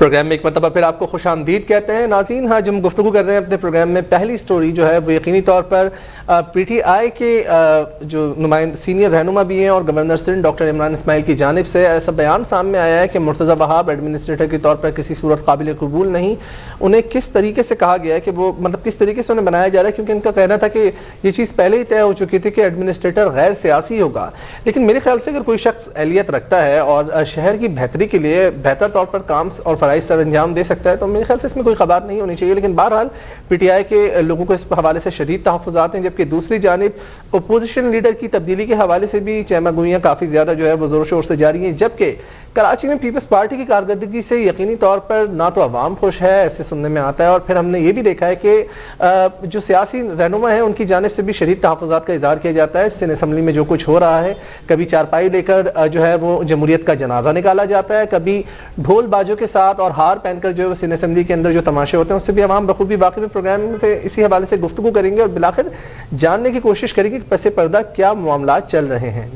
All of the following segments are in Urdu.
پروگرام میں ایک مرتبہ پھر آپ کو خوش آمدید کہتے ہیں ناظرین. ہاں ہم گفتگو کر رہے ہیں اپنے پروگرام میں. پہلی سٹوری جو ہے وہ یقینی طور پر پی ٹی آئی کے جو سینئر رہنما بھی ہیں اور گورنر سندھ ڈاکٹر عمران اسماعیل کی جانب سے ایسا بیان سامنے آیا ہے کہ مرتضی وہاب ایڈمنسٹریٹر کے طور پر کسی صورت قابل قبول نہیں. انہیں کس طریقے سے کہا گیا ہے کہ وہ کس طریقے سے انہیں بنایا جا رہا ہے, کیونکہ ان کا کہنا تھا کہ یہ چیز پہلے ہی طے ہو چکی تھی کہ ایڈمنسٹریٹر غیر سیاسی ہوگا. لیکن میرے خیال سے اگر کوئی شخص اہلیت رکھتا ہے اور شہر کی بہتری کے لیے بہتر طور پر کام اور فرائض سر انجام دے سکتا ہے تو میرے خیال سے اس میں کوئی خبر نہیں ہونی چاہیے. لیکن بہرحال پی ٹی آئی کے لوگوں کو اس حوالے سے شدید تحفظات ہیں, جبکہ دوسری جانب اپوزیشن لیڈر کی تبدیلی کے حوالے سے بھی چہمہ گوئیاں کافی زیادہ جو ہے وہ زور و شور سے جاری ہیں. جبکہ کراچی میں پیپلز پارٹی کی کارکردگی سے یقینی طور پر نہ تو عوام خوش ہے, ایسے سننے میں آتا ہے, اور پھر ہم نے یہ بھی دیکھا ہے کہ جو سیاسی رہنما ہیں ان کی جانب سے بھی شدید تحفظات کا اظہار کیا جاتا ہے. سندھ اسمبلی میں جو کچھ ہو رہا ہے, کبھی چارپائی لے کر جو ہے وہ جمہوریت کا جنازہ نکالا جاتا ہے, کبھی ڈھول باجوں کے ساتھ اور ہار پہن کر جو ہے سندھ اسمبلی کے اندر جو تماشے ہوتے ہیں اس سے بھی عوام بخوبی واقعی میں پروگرام سے اسی حوالے سے گفتگو کریں گے اور بالآخر جاننے کی کوشش کریں گے کہ پس پردہ کیا معاملات چل رہے ہیں.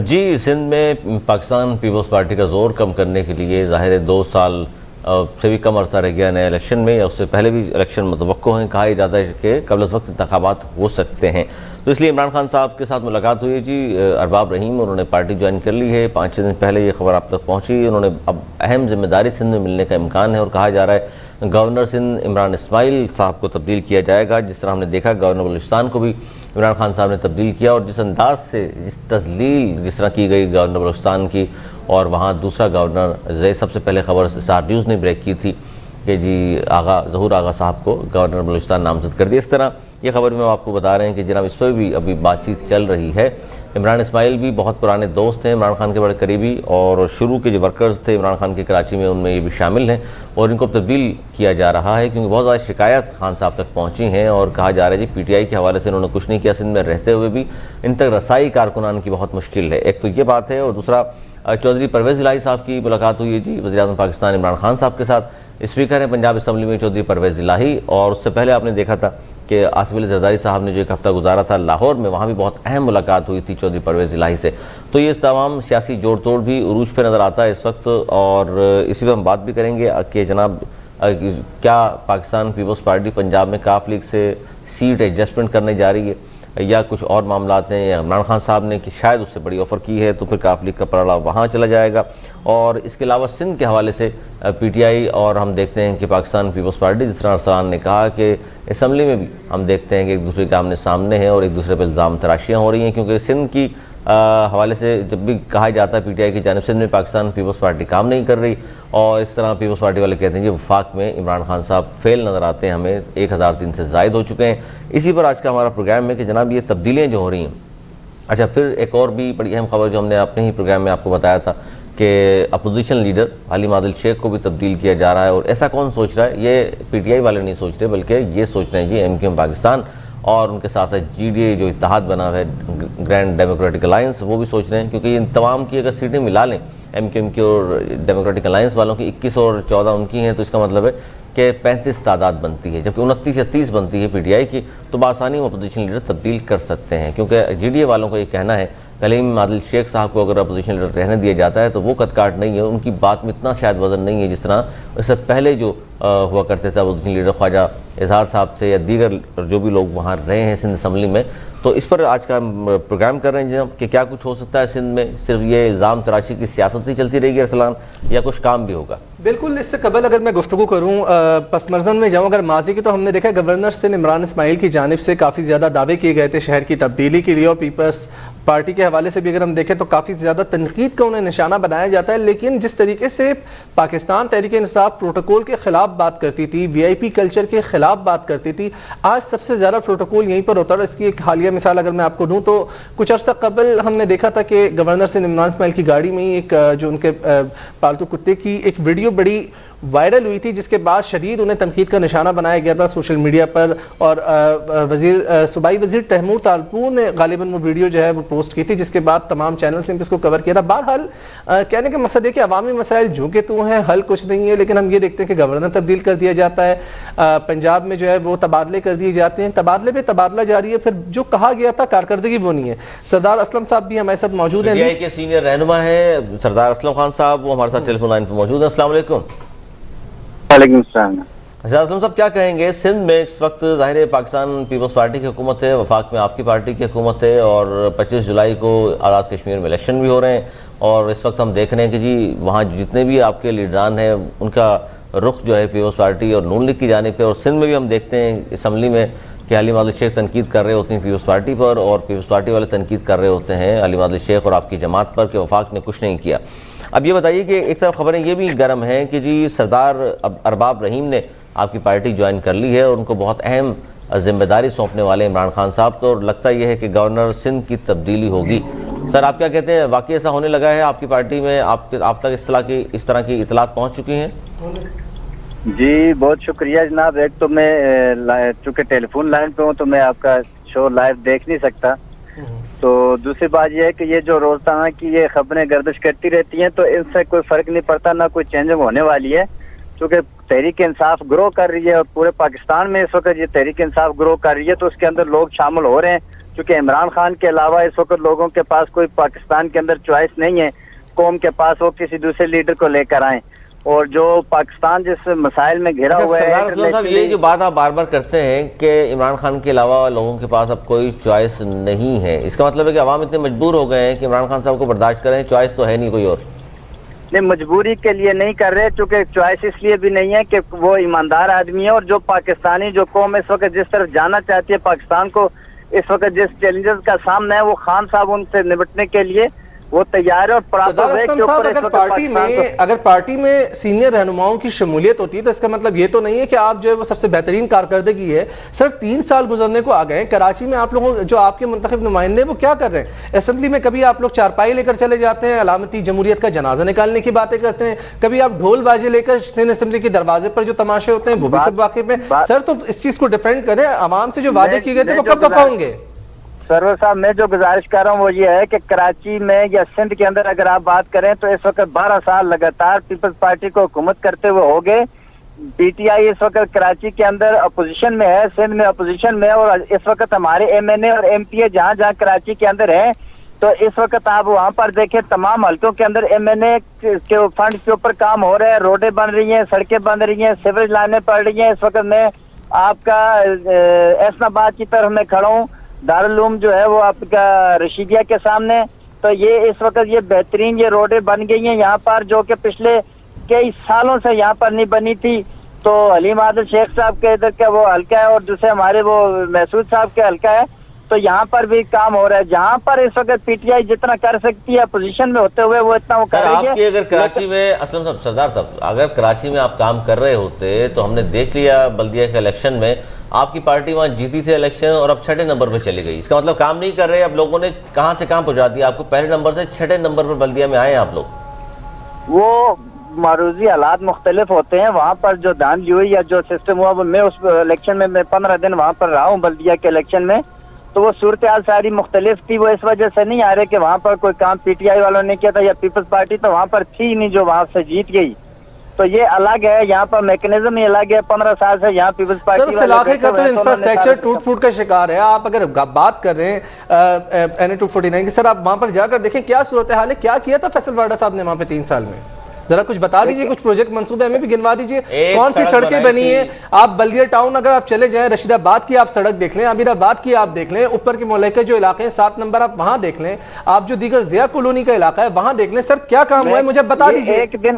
جی سندھ میں پاکستان پیپلز پارٹی کا زور کم کرنے کے لیے ظاہر ہے 2 سال سے بھی کم عرصہ رہ گیا نئے الیکشن میں, یا اس سے پہلے بھی الیکشن متوقع ہیں. کہا ہی جاتا ہے کہ قبل از وقت انتخابات ہو سکتے ہیں, تو اس لیے عمران خان صاحب کے ساتھ ملاقات ہوئی. جی ارباب رحیم انہوں نے پارٹی جوائن کر لی ہے, 5-6 دن پہلے یہ خبر آپ تک پہنچی. انہوں نے اب اہم ذمہ داری سندھ میں ملنے کا امکان ہے, اور کہا جا رہا ہے گورنر سندھ عمران اسماعیل صاحب کو تبدیل کیا جائے گا. جس طرح ہم نے دیکھا گورنر بلوچستان کو بھی عمران خان صاحب نے تبدیل کیا, اور جس انداز سے جس تذلیل جس طرح کی گئی گورنر بلوچستان کی, اور وہاں دوسرا گورنر سب سے پہلے خبر اسٹار نیوز نے بریک کی تھی کہ جی ظہور آغا صاحب کو گورنر بلوچستان نامزد کر دیا. اس طرح یہ خبر میں آپ کو بتا رہے ہیں کہ جناب اس پر بھی ابھی بات چیت چل رہی ہے. عمران اسماعیل بھی بہت پرانے دوست ہیں عمران خان کے بڑے قریبی, اور شروع کے جو ورکرز تھے عمران خان کے کراچی میں ان میں یہ بھی شامل ہیں, اور ان کو تبدیل کیا جا رہا ہے کیونکہ بہت زیادہ شکایت خان صاحب تک پہنچی ہیں, اور کہا جا رہا ہے جی پی ٹی آئی کے حوالے سے انہوں نے کچھ نہیں کیا. سندھ میں رہتے ہوئے بھی ان تک رسائی کارکنان کی بہت مشکل ہے. ایک تو یہ بات ہے, اور دوسرا چودھری پرویز الہی صاحب کی ملاقات ہوئی ہے جی وزیر اعظم پاکستان عمران خان صاحب کے ساتھ. اسپیکر ہیں پنجاب اسمبلی میں چودھری پرویز الہی, اور اس سے پہلے آپ نے دیکھا تھا کہ آصف علی زرداری صاحب نے جو ایک ہفتہ گزارا تھا لاہور میں, وہاں بھی بہت اہم ملاقات ہوئی تھی چودھری پرویز الہی سے. تو یہ تمام سیاسی جوڑ توڑ بھی عروج پہ نظر آتا ہے اس وقت, اور اسی پہ ہم بات بھی کریں گے کہ جناب کیا پاکستان پیپلز پارٹی پنجاب میں کاف لیگ سے سیٹ ایڈجسٹمنٹ کرنے جا رہی ہے, یا کچھ اور معاملات ہیں, یا عمران خان صاحب نے کہ شاید اس سے بڑی آفر کی ہے تو پھر کاف لیگ کا پڑالا وہاں چلا جائے گا. اور اس کے علاوہ سندھ کے حوالے سے پی ٹی آئی اور ہم دیکھتے ہیں کہ پاکستان پیپلز پارٹی, جس طرح ارسلان نے کہا کہ اسمبلی میں بھی ہم دیکھتے ہیں کہ ایک دوسرے کے آمنے سامنے ہیں اور ایک دوسرے پہ الزام تراشیاں ہو رہی ہیں, کیونکہ سندھ کی حوالے سے جب بھی کہا جاتا ہے پی ٹی آئی کی جانب سے سندھ میں پاکستان پیپلز پارٹی کام نہیں کر رہی, اور اس طرح پیپلز پارٹی والے کہتے ہیں کہ وفاق میں عمران خان صاحب فیل نظر آتے ہیں, ہمیں 1003 سے زائد ہو چکے ہیں. اسی پر آج کا ہمارا پروگرام ہے کہ جناب یہ تبدیلیاں جو ہو رہی ہیں. اچھا پھر ایک اور بھی بڑی اہم خبر جو ہم نے اپنے ہی پروگرام میں آپ کو بتایا تھا کہ اپوزیشن لیڈر حلیم عادل شیخ کو بھی تبدیل کیا جا رہا ہے. اور ایسا کون سوچ رہا ہے, یہ پی ٹی آئی والے نہیں سوچ رہے بلکہ یہ سوچ رہے ہیں جی ایم کیو ایم پاکستان, اور ان کے ساتھ جی ڈی اے جو اتحاد بنا ہے گرینڈ ڈیموکریٹک الائنس, وہ بھی سوچ رہے ہیں, کیونکہ ان تمام کی اگر سیٹیں ملا لیں ایم کیو ایم کی اور ڈیموکریٹک الائنس والوں کی 21 اور 14 ان کی ہیں, تو اس کا مطلب ہے کہ 35 تعداد بنتی ہے, جبکہ 29 یا 30 بنتی ہے پی ٹی آئی کی. تو بآسانی وہ اپوزیشن لیڈر تبدیل کر سکتے ہیں, کیونکہ جی ڈی اے والوں کو یہ کہنا ہے حلیم عادل شیخ صاحب کو اگر اپوزیشن لیڈر رہنے دیا جاتا ہے تو وہ قد کاٹ نہیں ہے, ان کی بات میں اتنا شاید وزن نہیں ہے جس طرح اس سے پہلے جو ہوا کرتے تھے اپوزیشن لیڈر خواجہ اظہار صاحب تھے یا دیگر جو بھی لوگ وہاں رہے ہیں سندھ اسمبلی میں. تو اس پر آج کا پروگرام کر رہے ہیں جناب کہ کیا کچھ ہو سکتا ہے سندھ میں, صرف یہ الزام تراشی کی سیاست ہی چلتی رہے گی ارسلان, یا کچھ کام بھی ہوگا؟ بالکل. اس سے قبل اگر میں گفتگو کروں پس منظر میں جاؤں اگر ماضی کی, تو ہم نے دیکھا گورنر سندھ عمران اسماعیل کی جانب سے کافی زیادہ دعوے کیے گئے تھے شہر کی تبدیلی کے لیے, اور پیپلز پارٹی کے حوالے سے بھی اگر ہم دیکھیں تو کافی زیادہ تنقید کا انہیں نشانہ بنایا جاتا ہے. لیکن جس طریقے سے پاکستان تحریک انصاف پروٹوکول کے خلاف بات کرتی تھی, وی آئی پی کلچر کے خلاف بات کرتی تھی, آج سب سے زیادہ پروٹوکول یہیں پر ہوتا ہے. اس کی ایک حالیہ مثال اگر میں آپ کو دوں تو کچھ عرصہ قبل ہم نے دیکھا تھا کہ گورنر سندھ عمران اسماعیل کی گاڑی میں ایک جو ان کے پالتو کتے کی ایک ویڈیو بڑی وائرل ہوئی تھی, جس کے بعد شدید انہیں تنقید کا نشانہ بنایا گیا تھا سوشل میڈیا پر, اور صوبائی وزیر تیمور تالپور نے غالباً وہ ویڈیو جو ہے وہ پوسٹ کی تھی, جس کے بعد تمام چینلز نے اس کو کور کیا تھا. بہرحال کہنے کا مقصد ہے کہ عوامی مسائل جو کہ تو ہیں, حل کچھ نہیں ہے, لیکن ہم یہ دیکھتے ہیں کہ گورنر تبدیل کر دیا جاتا ہے, پنجاب میں جو ہے وہ تبادلے کر دیے جاتے ہیں, تبادلے پہ تبادلہ جاری ہے, پھر جو کہا گیا تھا کارکردگی وہ نہیں ہے. سردار اسلم صاحب بھی ہمارے ساتھ موجود ہیں, پی ٹی آئی کے سینئر رہنما ہیں سردار اسلم خان صاحب, وہ ہمارے ساتھ ٹیلی فون لائن پہ موجود ہیں. السلام علیکم. وعلیکم السلام. اچھا اسلم صاحب کیا کہیں گے؟ سندھ میں اس وقت ظاہر ہے پاکستان پیپلز پارٹی کی حکومت ہے، وفاق میں آپ کی پارٹی کی حکومت ہے، اور 25 جولائی کو آزاد کشمیر میں الیکشن بھی ہو رہے ہیں، اور اس وقت ہم دیکھ رہے ہیں کہ جی وہاں جتنے بھی آپ کے لیڈران ہیں ان کا رخ جو ہے پیپلز پارٹی اور نون لیگ کی جانب پہ، اور سندھ میں بھی ہم دیکھتے ہیں اسمبلی میں کہ علیم عادل شیخ تنقید کر رہے ہوتے ہیں پیپلز پارٹی پر، اور پیپلز پارٹی والے تنقید کر رہے ہوتے ہیں علیم عادل شیخ اور آپ کی جماعت پر کہ وفاق نے کچھ نہیں کیا. اب یہ بتائیے کہ ایک طرف خبریں یہ بھی گرم ہیں کہ جی سردار ارباب رحیم نے آپ کی پارٹی جوائن کر لی ہے اور ان کو بہت اہم ذمہ داری سونپنے والے عمران خان صاحب، تو لگتا یہ ہے کہ گورنر سندھ کی تبدیلی ہوگی. سر آپ کیا کہتے ہیں، واقعی ایسا ہونے لگا ہے آپ کی پارٹی میں؟ آپ تک اس طرح کی اطلاعات پہنچ چکی ہیں؟ جی بہت شکریہ جناب. ایک تو میں چونکہ ٹیلی فون لائن پہ ہوں تو میں آپ کا شو لائیو دیکھ نہیں سکتا، تو دوسری بات یہ ہے کہ یہ جو روزانہ کی یہ خبریں گردش کرتی رہتی ہیں تو ان سے کوئی فرق نہیں پڑتا، نہ کوئی چینجنگ ہونے والی ہے، چونکہ تحریک انصاف گرو کر رہی ہے اور پورے پاکستان میں اس وقت یہ تحریک انصاف گرو کر رہی ہے، تو اس کے اندر لوگ شامل ہو رہے ہیں. چونکہ عمران خان کے علاوہ اس وقت لوگوں کے پاس کوئی پاکستان کے اندر چوائس نہیں ہے قوم کے پاس وہ کسی دوسرے لیڈر کو لے کر آئیں، اور جو پاکستان جس مسائل میں گھرا ہوا ہے. سردار اسلم صاحب یہ جو بات آپ بار بار کرتے ہیں کہ عمران خان کے علاوہ لوگوں کے پاس اب کوئی چوائس نہیں ہے، اس کا مطلب ہے کہ عوام اتنے مجبور ہو گئے ہیں کہ عمران خان صاحب کو برداشت کریں، چوائس تو ہے نہیں کوئی اور؟ نہیں، مجبوری کے لیے نہیں کر رہے، چونکہ چوائس اس لیے بھی نہیں ہے کہ وہ ایماندار آدمی ہے، اور جو پاکستانی جو قوم اس وقت جس طرف جانا چاہتی ہے، پاکستان کو اس وقت جس چیلنجز کا سامنا ہے، وہ خان صاحب ان سے نمٹنے کے لیے وہ تیار ہے. اور پراپر وے کے اوپر اگر پارٹی میں سینئر رہنماؤں کی شمولیت ہوتی ہے تو اس کا مطلب یہ تو نہیں ہے کہ آپ جو ہے وہ سب سے بہترین کارکردگی ہے. سر 3 سال گزرنے کو آ گئے ہیں، کراچی میں آپ لوگوں جو آپ کے منتخب نمائندے وہ کیا کر رہے ہیں؟ اسمبلی میں کبھی آپ لوگ چارپائی لے کر چلے جاتے ہیں، علامتی جمہوریت کا جنازہ نکالنے کی باتیں کرتے ہیں، کبھی آپ ڈھول باجے لے کر سندھ اسمبلی کے دروازے پر جو تماشے ہوتے ہیں وہ بھی سب واقف ہیں. سر تو اس چیز کو ڈیفینڈ کریں، عوام سے جو وعدے کیے گئے تھے وہ کب وفا ہوں گے؟ سرور صاحب میں جو گزارش کر رہا ہوں وہ یہ ہے کہ کراچی میں یا سندھ کے اندر اگر آپ بات کریں تو اس وقت 12 سال لگاتار پیپلز پارٹی کو حکومت کرتے ہوئے ہو گئے. پی ٹی آئی اس وقت کراچی کے اندر اپوزیشن میں ہے، سندھ میں اپوزیشن میں ہے، اور اس وقت ہمارے ایم این اے اور ایم پی اے جہاں جہاں کراچی کے اندر ہیں تو اس وقت آپ وہاں پر دیکھیں تمام حلقوں کے اندر ایم این اے کے فنڈ کے اوپر کام ہو رہا ہے، روڈیں بن رہی ہیں، سڑکیں بن رہی ہیں، سیوریج لائنیں پڑ رہی ہیں. اس وقت میں آپ کا اسلام آباد کی طرف میں کھڑا ہوں، دارالعلوم جو ہے وہ آپ کا رشیدیہ کے سامنے، تو یہ اس وقت یہ بہترین یہ روڈیں بن گئی ہیں یہاں پر جو کہ پچھلے کئی سالوں سے یہاں پر نہیں بنی تھی. تو علیم عادل شیخ صاحب کے ادھر کا وہ حلقہ ہے اور دوسرے ہمارے وہ محسود صاحب کے حلقہ ہے، تو یہاں پر بھی کام ہو رہا ہے. جہاں پر اس وقت پی ٹی آئی جتنا کر سکتی ہے اپوزیشن میں ہوتے ہوئے وہ اتنا وہ کر رہی ہے. آپ کی اگر کراچی میں اسلم صاحب، سردار صاحب اگر کراچی میں آپ کام کر رہے ہوتے تو ہم نے دیکھ لیا بلدیہ کے الیکشن میں آپ کی پارٹی وہاں جیتی تھی الیکشن اور اب 6 نمبر پہ چلی گئی. اس کا مطلب کام نہیں کر رہے، اب لوگوں نے کہاں سے کہاں پہنچا دیا آپ کو، پہلے نمبر سے 6 نمبر پر بلدیہ میں آئے ہیں آپ لوگ. وہ معروضی حالات مختلف ہوتے ہیں، وہاں پر جو دھاندلی ہوئی یا جو سسٹم ہوا، میں اس الیکشن میں 15 دن وہاں پر رہا ہوں بلدیہ کے الیکشن میں، تو وہ صورتحال ساری مختلف تھی. وہ اس وجہ سے نہیں آ رہے کہ وہاں پر کوئی کام پی ٹی آئی والوں نے کیا تھا یا پیپلز پارٹی تو وہاں پر تھی نہیں جو وہاں سے جیت گئی. تو یہ الگ ہے، یہاں پر میکنزم ہی الگ ہے. 15 سال سے یہاں پیپلز پارٹی سر اس علاقے کا تو انفراسٹرکچر ٹوٹ پھوٹ کا شکار ہے. آپ اگر بات کر رہے ہیں این 249 کی، سر آپ وہاں پر جا کر دیکھیں کیا صورتحال ہے، کیا کیا تھا فیصل وارڈا صاحب نے وہاں پہ 3 سال میں، ذرا کچھ بتا دیجئے، کچھ پروجیکٹ منصوبے ہمیں بھی گنوا دیجئے، کون سی سڑکیں بنی ہیں. آپ بلدیہ ٹاؤن اگر آپ چلے جائیں، رشید آباد کی آپ سڑک دیکھ لیں، امیر آباد کی آپ دیکھ لیں، اوپر کے محلے کے جو علاقے ہیں 7 نمبر آپ وہاں دیکھ لیں، آپ جو دیگر ضیاء کالونی کا علاقہ ہے وہاں دیکھ لیں. سر کیا کام ہوا ہے مجھے بتا دیجئے. ایک دن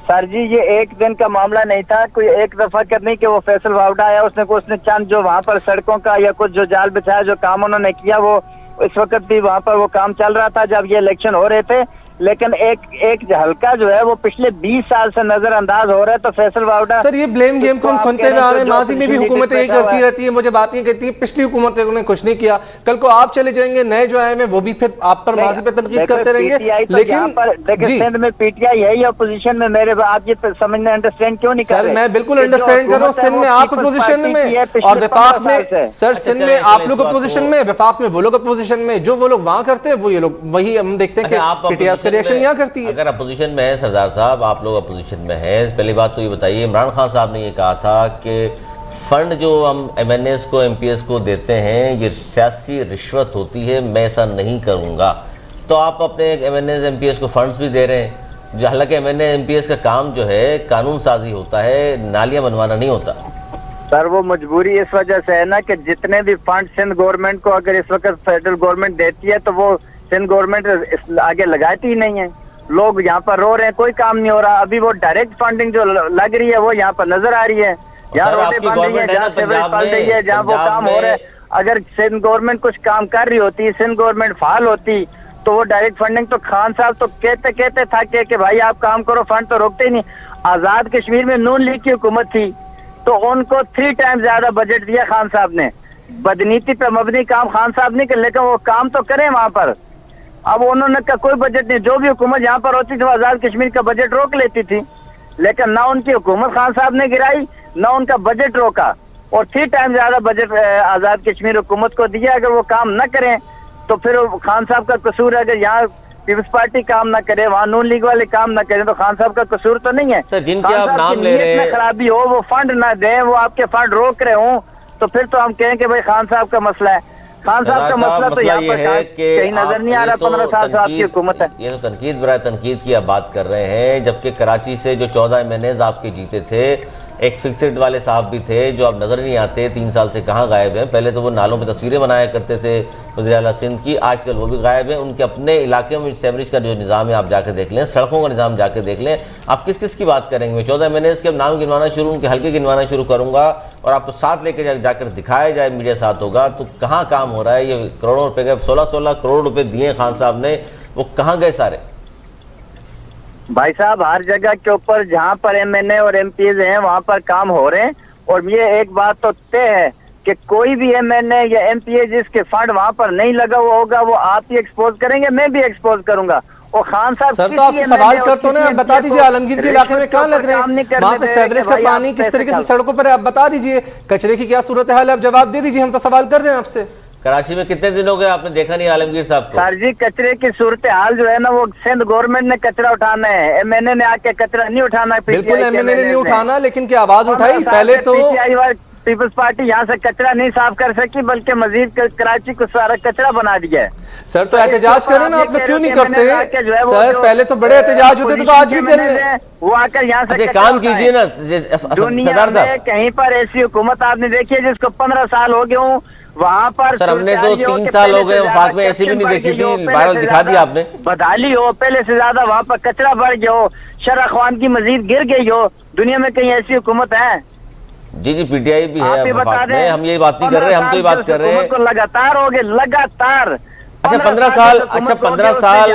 سر جی یہ ایک دن کا معاملہ نہیں تھا، کوئی ایک دفعہ کرنے کہ وہ فیصل واوڈا آیا اس نے چند جو وہاں پر سڑکوں کا یا کچھ جو جال بچھایا جو کام انہوں نے کیا، وہ اس وقت بھی وہاں پر وہ کام چل رہا تھا جب یہ الیکشن ہو رہے تھے. لیکن ایک حلقہ جو ہے وہ پچھلے 20 سال سے نظر انداز ہو رہا ہے. تو فیصل واوڈا سر یہ بلیم گیم تو ہم سنتے ہوئے آ رہے ہیں، ماضی میں بھی حکومتیں یہی کرتی رہتی ہیں، مجھے باتیں کہتی ہیں پچھلی حکومتیں انہوں نے کچھ نہیں کیا، کل کو آپ چلے جائیں گے نئے جو آئے ہیں وہ بھی پھر آپ پر ماضی پہ تنقید کرتے رہیں گے. لیکن سندھ میں پی ٹی آئی ہے یا اپوزیشن میں، میرے آپ یہ سمجھنے انڈرسٹینڈ کیوں نہیں کر رہے؟ سر میں بالکل انڈرسٹینڈ کر رہا ہوں، سندھ میں آپ اپوزیشن میں اور وفاق میں، سر سندھ میں آپ لوگ اپوزیشن میں، وفاق میں وہ لوگ اپوزیشن میں، جو وہ لوگ وہاں کرتے ہیں وہ یہ لوگ وہی ہم دیکھتے ہیں کہ پی ٹی آئی اس کا ریاکشن یہاں کرتی ہے. اگر اپوزیشن میں ہے سردار صاحب، آپ لوگ اپوزیشن میں ہیں، پہلی بات تو یہ بتائیے، عمران خان صاحب نے یہ کہا تھا کہ فنڈ جو ہم ایم این ایز کو ایم پی ایس کو دیتے ہیں یہ سیاسی رشوت ہوتی ہے، میں ایسا نہیں کروں گا. تو آپ اپنے M N As M P S کو فنڈز بھی دے رہے ہیں جو حالانکہ MNA-MPs کا کام جو ہے قانون سازی ہوتا ہے، نالیاں بنوانا نہیں ہوتا. سر وہ مجبوری اس وجہ سے ہے نا کہ جتنے بھی فنڈ سندھ گورنمنٹ کو اگر اس وقت فیڈرل گورنمنٹ دیتی ہے تو وہ سندھ گورنمنٹ آگے لگاتی ہی نہیں ہے. لوگ یہاں پر رو رہے ہیں، کوئی کام نہیں ہو رہا. ابھی وہ ڈائریکٹ فنڈنگ جو لگ رہی ہے وہ یہاں پر نظر آ رہی ہے. یہاں روڈیں بن رہی ہیں، جہاں سیوریج بن رہی ہے، جہاں وہ کام ہو رہا ہے. اگر سندھ گورنمنٹ کچھ کام کر رہی ہوتی، سندھ گورنمنٹ فعال ہوتی تو وہ ڈائریکٹ فنڈنگ تو خان صاحب تو کہتے تھا کہ بھائی آپ کام کرو، فنڈ تو روکتے ہی نہیں. آزاد کشمیر میں نون لیگ کی حکومت تھی تو ان کو 3 ٹائم زیادہ بجٹ دیا خان صاحب نے. بدنیتی پہ مبنی کام خان صاحب نہیں کر، لیکن وہ کام تو کریں وہاں پر. اب انہوں نے کہا کوئی بجٹ نہیں. جو بھی حکومت یہاں پر ہوتی تھی وہ آزاد کشمیر کا بجٹ روک لیتی تھی، لیکن نہ ان کی حکومت خان صاحب نے گرائی نہ ان کا بجٹ روکا، اور 3 ٹائم زیادہ بجٹ آزاد کشمیر حکومت کو دیا. اگر وہ کام نہ کریں تو پھر خان صاحب کا قصور ہے. اگر یہاں پیپلز پارٹی کام نہ کرے، وہاں نون لیگ والے کام نہ کریں تو خان صاحب کا قصور تو نہیں ہے. سر جن کے آپ نام لے رہے ہیں، خرابی ہو، وہ فنڈ نہ دیں، وہ آپ کے فنڈ روک رہے ہوں تو پھر تو ہم کہیں کہ بھائی خان صاحب کا مسئلہ ہے. خان صاحب کا مسئلہ تو یہاں پر کہیں نظر نہیں آ رہا. 15 سال سے آپ کی حکومت ہے. یہ تو تنقید برائے تنقید کی آپ بات کر رہے ہیں، جبکہ کراچی سے جو 14 MNAs آپ کے جیتے تھے، ایک فکسڈ والے صاحب بھی تھے جو اب نظر نہیں آتے. 3 سال سے کہاں غائب ہیں؟ پہلے تو وہ نالوں پہ تصویریں بنایا کرتے تھے وزیر اعلیٰ سندھ کی، آج کل وہ بھی غائب ہیں. ان کے اپنے علاقے میں سیوریج کا جو نظام ہے آپ جا کے دیکھ لیں، سڑکوں کا نظام جا کے دیکھ لیں. آپ کس کس کی بات کریں گے؟ میں 14 MNAs کے اب نام گنوانا شروع، ان کے حلقے گنوانا شروع کروں گا اور آپ کو ساتھ لے کے جا کر دکھایا جائے، میڈیا ساتھ ہوگا تو کہاں کام ہو رہا ہے. یہ کروڑوں روپے کا 16 کروڑ روپے دیے خان صاحب نے، وہ کہاں گئے سارے؟ بھائی صاحب ہر جگہ کے اوپر جہاں پر MNA اور MPs ہیں وہاں پر کام ہو رہے ہیں. اور یہ ایک بات تو طے ہے کہ کوئی بھی MNA یا MPA جس کے فنڈ وہاں پر نہیں لگا ہوا ہوگا وہ آپ ہی ایکسپوز کریں گے، میں بھی ایکسپوز کروں گا. اور خان صاحب سر تو آپ سے سوال کرتے ہیں، آپ بتا دیجئے عالمگیر کے علاقے میں کہاں لگ رہے ہیں؟ وہاں پہ سیوریج کا پانی کس طریقے سے سڑکوں پر ہے؟ آپ بتا دیجئے. کچرے کی کیا صورتحال ہے؟ آپ جواب دے دیجئے، ہم تو سوال کر رہے ہیں آپ سے. کراچی میں کتنے دن ہو گئے آپ نے دیکھا نہیں عالمگیر صاحب کو؟ سر جی کچرے کی صورتحال جو ہے نا وہ سندھ گورنمنٹ نے کچرا اٹھانا ہے، MNA نے آ کے کچرا نہیں اٹھانا. بالکل MNA نے نہیں اٹھانا، لیکن کیا آواز اٹھائی پہلے تو پیپلز پارٹی یہاں سے کچرا نہیں صاف کر سکی بلکہ مزید کراچی کو سارا کچرا بنا دیا ہے. سر تو احتجاج کریں نا، آپ لوگ کیوں نہیں کرتے؟ سر پہلے تو بڑے احتجاج ہوتے تھے تو آج بھی کر رہے ہیں. وہ آ کر یہاں سے کام کیجئے نا. دنیا میں کہیں پر ایسی حکومت آپ نے دیکھی ہے جس کو 15 سال ہو گئے ہوں وہاں پر؟ سر ہم نے تو 3 سال ہو گئے وفاق میں ایسی بھی نہیں دیکھی تھی، بہرحال دکھا دیا آپ نے. بدحالی ہو، پہلے سے زیادہ وہاں پر کچرا بڑھ گیا ہو، شرح خوان کی مزید گر گئی ہو. دنیا میں کہیں ایسی حکومت ہے؟ جی PTI بھی ہے وفاق میں، ہم یہ بات نہیں کر رہے، ہم تو یہ بات کر رہے ہیں لگاتار ہو گئے لگاتار. اچھا 15 سال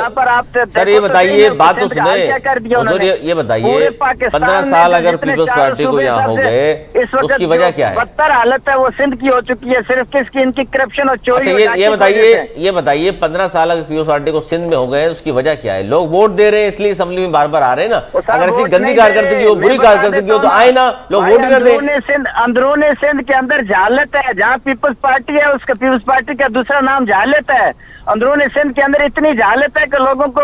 سر یہ بتائیے، بات تو سنیں حضور، یہ بتائیے 15 سال اگر پیپلز پارٹی کو یہاں ہو گئے اس کی وجہ کیا ہے؟ بدتر حالت ہے وہ سندھ کی ہو چکی ہے، صرف کس کی؟ ان کی کرپشن اور چوری. یہ بتائیے 15 سال اگر پیپلز پارٹی کو سندھ میں ہو گئے اس کی وجہ کیا ہے؟ لوگ ووٹ دے رہے ہیں اس لیے اسمبلی میں بار بار آ رہے ہیں نا. اگر ایسی گندی کارکردگی ہو، بری کارکردگی ہو تو آئے نا، لوگ ووٹ نہ دیں. اندرون سندھ کے اندر جہالت ہے. جہاں پیپلز پارٹی ہے اس کا پیپلز پارٹی کا دوسرا نام جہالت ہے. اندرون سندھ کے اندر اتنی جہالت ہے کہ لوگوں کو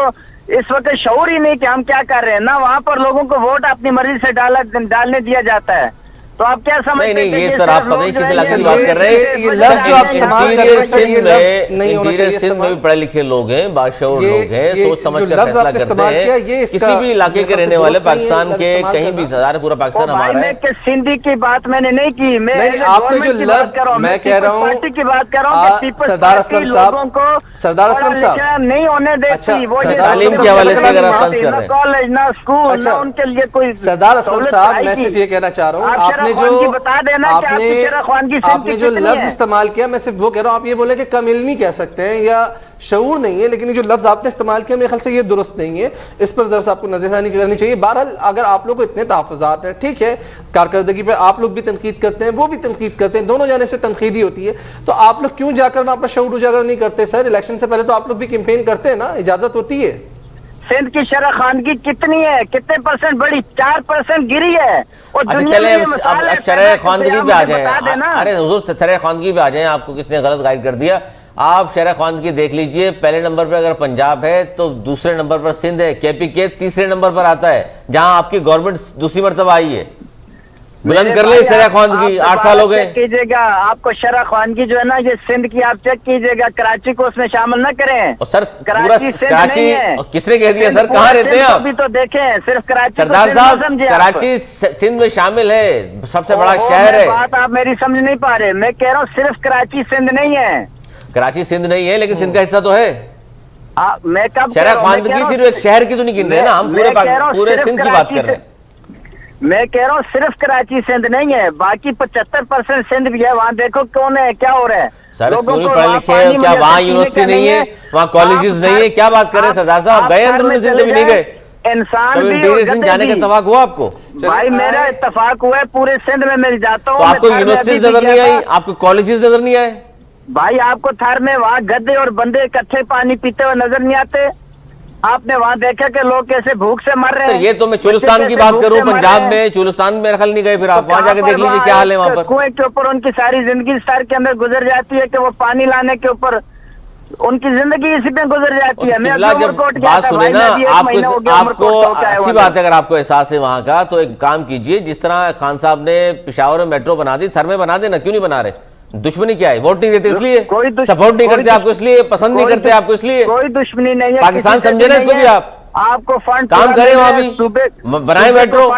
اس وقت شعور ہی نہیں کہ ہم کیا کر رہے ہیں. نہ وہاں پر لوگوں کو ووٹ اپنی مرضی سے ڈالنے دیا جاتا ہے. تو آپ کیا سمجھتے ہیں؟ نہیں یہ سر آپ پتہ نہیں کس علاقے کی بات کر رہے ہیں. یہ لفظ جو آپ استعمال کر رہے ہیں سر، یہ لفظ نہیں ہونا چاہیے. سندھ میں بھی پڑھے لکھے لوگ ہیں، باشعور لوگ ہیں، سوچ سمجھ کر فیصلہ کرتے ہیں. کسی بھی علاقے کے رہنے والے پاکستان کے کہیں بھی، سارے پورا پاکستان ہمارا ہے. سندھی کی بات میں نے نہیں کی، میں آپ نے جو لفظ میں کہہ رہا ہوں پارٹی کی بات کر رہا ہوں. سردار اسلم صاحب نہیں ہونے دیتی. وہ تعلیم کے حوالے سے اگر آپ طنز کر رہے ہیں، کالج نہ اسکول نہ ان کے لیے کوئی. سردار اسلم صاحب میں صرف یہ کہنا چاہ رہا ہوں، آپ نے جو لفظ استعمال کیا، میں صرف وہ کہہ رہا ہوں، آپ یہ بولے کہ کم علمی کہہ سکتے ہیں یا شعور نہیں ہے، لیکن جو لفظ آپ نے استعمال کیا میرے خیال سے یہ درست نہیں ہے. اس پر ذرا سا آپ کو نظر ثانی کرنی چاہیے. بہرحال اگر آپ لوگ کو اتنے تحفظات ہیں، ٹھیک ہے، کارکردگی پہ آپ لوگ بھی تنقید کرتے ہیں، وہ بھی تنقید کرتے ہیں، دونوں جانب سے تنقیدی ہوتی ہے، تو آپ لوگ کیوں جا کر وہاں پر شعور اجاگر نہیں کرتے؟ سر الیکشن سے پہلے تو آپ لوگ بھی کیمپین کرتے ہیں نا، اجازت ہوتی ہے. سندھ کی شرح خواندگی کتنی ہے؟ کتنے % بڑی؟ 4% گری ہے. چلے اب شرح خواندگی پہ آ جائیں. ارے حضور شرح خواندگی پہ آ جائیں، آپ کو کس نے غلط گائیڈ کر دیا؟ آپ شرح خواندگی دیکھ لیجئے. پہلے نمبر پر اگر پنجاب ہے تو دوسرے نمبر پر سندھ ہے. KPK تیسرے نمبر پر آتا ہے جہاں آپ کی گورنمنٹ دوسری مرتبہ آئی ہے. بلند کر لے شرح خواندگی، 8 سال ہو گئے. کیجیے گا آپ کو شرح خواندگی جو ہے نا یہ سندھ کی آپ چیک کیجیے گا، کراچی کو اس میں شامل نہ کریں. اور سر کراچی کراچی کس نے کہہ دیا سر؟ کہاں رہتے ہیں آپ؟ ابھی تو دیکھیں صرف کراچی. سردار صاحب کراچی سندھ میں شامل ہے، سب سے بڑا شہر ہے. بات آپ میری سمجھ نہیں پا رہے، میں کہہ رہا ہوں صرف کراچی سندھ نہیں ہے. کراچی سندھ نہیں ہے لیکن سندھ کا حصہ تو ہے. میں کب شرح خواندگی صرف ایک شہر کی تو نہیں گن رہے نا ہم، پورے سندھ کی بات کر رہے ہیں. میں کہہ رہا ہوں صرف کراچی سندھ نہیں ہے، باقی 75% سندھ بھی ہے. وہاں دیکھو کون ہے، کیا ہو رہا ہے. سر کیوں نہیں پڑھے لکھے ہیں؟ کیا وہاں یونیورسٹی نہیں ہے، وہاں کالجز نہیں ہے؟ کیا بات کر رہے ہیں سردار صاحب؟ گئے اندرونی سندھ بھی نہیں گئے؟ انسان کبھی بھی انٹیریئر سندھ جانے کا اتفاق ہوا آپ کو؟ بھائی میرا اتفاق ہوا ہے، پورے سندھ میں میں جاتا ہوں. تو آپ کو یونیورسٹیز نظر نہیں آئی؟ آپ کو کالجز نظر نہیں آئے؟ بھائی آپ کو تھار میں وہاں گدے اور بندے اکٹھے پانی پیتے ہوئے نظر نہیں آتے؟ آپ نے وہاں دیکھا کہ لوگ کیسے بھوک سے مر رہے ہیں؟ یہ تو میں چولستان کی بات کروں، پنجاب میں چولستان میں رکھل نہیں گئے، پھر آپ وہاں جا کے دیکھ لیجیے کیا حال ہے وہاں پر. کنویں کے اوپر ان کی ساری زندگی سر کے اندر گزر جاتی ہے کہ وہ پانی لانے کے اوپر ان کی زندگی اسی پہ گزر جاتی ہے. میں جب بات سنیں نا آپ کو اچھی بات ہے، اگر آپ کو احساس ہے وہاں کا تو ایک کام کیجئے، جس طرح خان صاحب نے پشاور میں میٹرو بنا دی، تھر میں بنا دینا. کیوں نہیں بنا رہے؟ دشمنی کیا ہے؟ ووٹ نہیں دیتے اس لیے، سپورٹ نہیں کرتے آپ کو اس لیے، پسند نہیں کرتے آپ کو اس لیے. کوئی دشمنی نہیں ہے. پاکستان سمجھے نا اس کو بھی، آپ کو فنڈ کام کریں وہاں بھی، بنائیں میٹرو.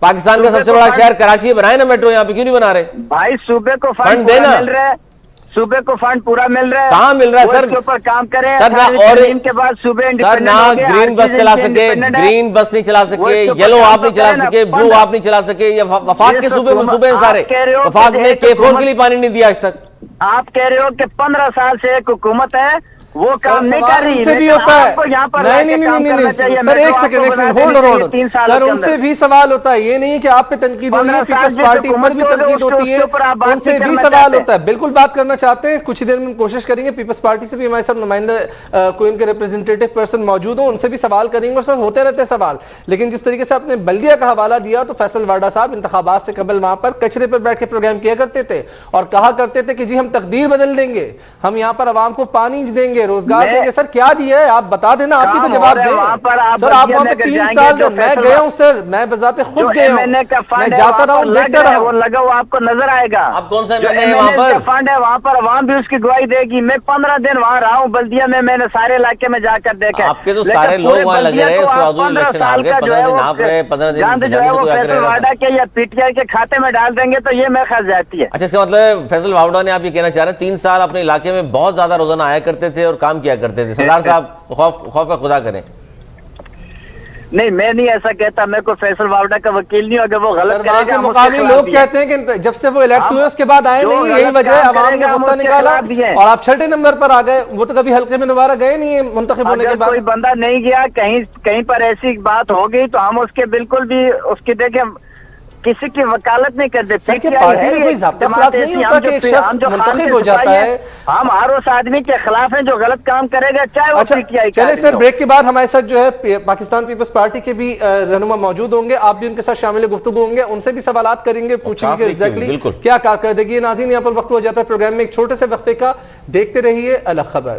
پاکستان کا سب سے بڑا شہر کراچی ہے، بنائیں نا میٹرو یہاں پہ. کیوں نہیں بنا رہے بھائی؟ صوبے کو فنڈ دینا، مل رہا ہے، صوبے کو فنڈ پورا مل رہا ہے. کہاں مل رہا ہے سر؟ اس کے اوپر کام کریں سر. اور کے بعد صوبے سر نہ گرین بس چلا سکے، گرین بس نہیں چلا سکے، یلو آپ نہیں چلا سکے، بلو آپ نہیں چلا سکے. یہ وفاق کے صوبے منصوبے ہیں سارے. وفاق نے K4 کے لیے پانی نہیں دیا آج تک. آپ کہہ رہے ہو کہ 15 سال سے ایک حکومت ہے وہ کام نہیں کر رہی. سے بھی ہوتا ہے. نہیں سر ایک سیکنڈ ہولڈ آن. سر ان سے بھی سوال ہوتا ہے، یہ نہیں کہ آپ پہ تنقید ہو رہی ہے، پیپلز پارٹی پر بھی تنقید ہوتی ہے، ان سے بھی سوال ہوتا ہے. بالکل بات کرنا چاہتے ہیں، کچھ دیر میں کوشش کریں گے. پیپلز پارٹی سے بھی ہمارے ساتھ نمائندہ کوئی ان کے ریپرزنٹیٹیو پرسن موجود ہوں، ان سے بھی سوال کریں گے. اور سر ہوتے رہتے سوال، لیکن جس طریقے سے آپ نے بلدیہ کا حوالہ دیا تو فیصل واڈا صاحب انتخابات سے قبل وہاں پر کچرے پر بیٹھ کے پروگرام کیا کرتے تھے اور کہا کرتے تھے کہ جی ہم تقدیر بدل دیں گے، ہم یہاں پر عوام کو پانی دیں گے، روزگار دیں گے. سر کیا دیا ہے آپ بتا دینا، آپ بھی تو جواب دیں. سر آپ وہاں پہ 3 سال دیں. میں گیا ہوں سر، میں بذات خود گیا ہوں، میں جاتا رہا ہوں، دیکھتا رہا ہوں. وہ لگا وہ آپ کو نظر آئے گا. آپ کون سا میں نے وہاں پر فنڈ ہے وہاں پر عوام بھی اس کی گواہی دے گی. میں 15 دن وہاں رہا ہوں بلدیہ میں، میں نے سارے علاقے میں جا کر دیکھا. آپ کے تو سارے لوگ وہاں لگے رہے، اس کے بعد الیکشن ہار گئے. 15 دن آپ رہے، 15 دن جو ہے وہ فیصل واڈا کے یا پی ٹی آئی کے کھاتے میں ڈال دیں گے تو یہ میں خرچ جاتی ہے. اچھا اس کا مطلب فیصل واڈا نے آپ یہ کہنا چاہ رہے ہیں 3 سال اپنے علاقے میں بہت زیادہ روزانہ آیا کرتے تھے اور کام کیا کرتے تھے. سردار صاحب خوف خدا کریں. نہیں میں نہیں ایسا کہتا، میں کوئی فیصل واڈا کا وکیل نہیں ہوں. اگر وہ غلط کرے گا، مقامی لوگ کہتے ہیں کہ جب سے وہ الیکٹ ہوئے اس کے بعد آئے نہیں، یہی وجہ ہے عوام نے غصہ نکالا اور آپ 6 نمبر پر آ گئے. وہ تو کبھی حلقے میں دوبارہ گئے نہیں ہیں منتخب ہونے کے بعد. کوئی بندہ نہیں گیا کہیں پر ایسی بات ہو گئی تو ہم اس کے بالکل بھی اس کی دیکھیں کسی کی وکالت نہیں کرتے. پارٹی میں کوئی ضابطہ خلاف نہیں ہوتا کہ ایک شخص منتخب ہو جاتا ہے. ہم ہر اس آدمی کے خلاف ہیں جو غلط کام کرے گا، چاہے وہ پی ٹی آئی. چلے سر بریک کے بعد ہمارے ساتھ جو ہے پاکستان پیپلز پارٹی کے بھی رہنما موجود ہوں گے، آپ بھی ان کے ساتھ شامل گفتگو ہوں گے، ان سے بھی سوالات کریں گے، پوچھیں گے ایگزیکٹلی کیا کارکردگی ہے. ناظرین یہاں پر وقت ہو جاتا ہے پروگرام میں ایک چھوٹے سے وقفے کا، دیکھتے رہیے الگ خبر.